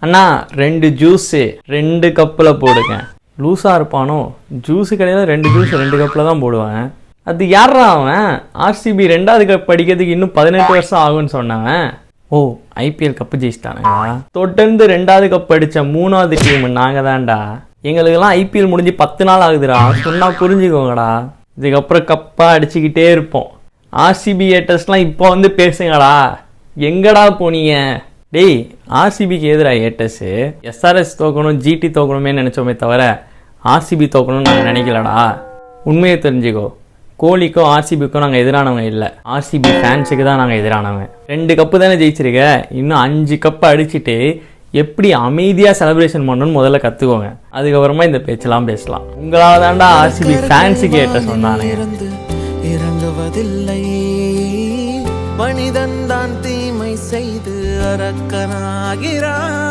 அண்ணா 2 juice 2 கப்பில் போடுங்க. லூஸாக இருப்பானோ, ஜூஸு கடையில் 2 ஜூஸ் 2 கப்பில் தான் போடுவேன். அது யாரா அவன்? ஆர்சிபி 2வது கப் அடிக்கிறதுக்கு இன்னும் 18 வருஷம் ஆகும்னு சொன்னவன். ஓ, ஐபிஎல் கப்பு ஜெயிச்சிட்டானுங்களா? தொடர்ந்து 2வது கப் அடித்த 3வது டீம் நாங்கள் தான்டா. எங்களுக்கெல்லாம் ஐபிஎல் முடிஞ்சு 10 நாள் ஆகுதுடா. சொன்னால் புரிஞ்சுக்கோங்கடா. இதுக்கப்புறம் கப்பாக அடிச்சுக்கிட்டே இருப்போம். ஆர்சிபி ஏட்டர்ஸ்லாம் இப்போ வந்து பேசுங்கடா. எங்கடா போனீங்க? டேய், ஆர்சிபிக்கு எதிரா ஏட்டர்ஸு எஸ்ஆர்எஸ் தோக்கணும், ஜிடி தோக்கணுமே நினச்சோமே தவிர ஆர்சிபி தோக்கணும்னு நாங்கள் நினைக்கலடா. உண்மையை தெரிஞ்சுக்கோ, கோலிக்கும் ஆர்சிபிக்கும் நாங்கள் எதிரானவங்க இல்லை. ஆர்சிபி ஃபேன்ஸுக்கு தான் நாங்கள் எதிரானவங்க. 2 கப்பு தானே ஜெயிச்சிருக்க, இன்னும் 5 கப்பு அடிச்சுட்டு எப்படி அமைதியாக செலிப்ரேஷன் பண்ணணும்னு முதல்ல கற்றுக்கோங்க. அதுக்கப்புறமா இந்த பேச்செல்லாம் பேசலாம். உங்களால் தான்டா ஆர்சிபி ஃபேன்ஸுக்கு ஏட்ட சொன்னானுங்க. இறங்குவதில்லை மனிதன் தான் தீமை செய்து அரக்கனாகிறான்.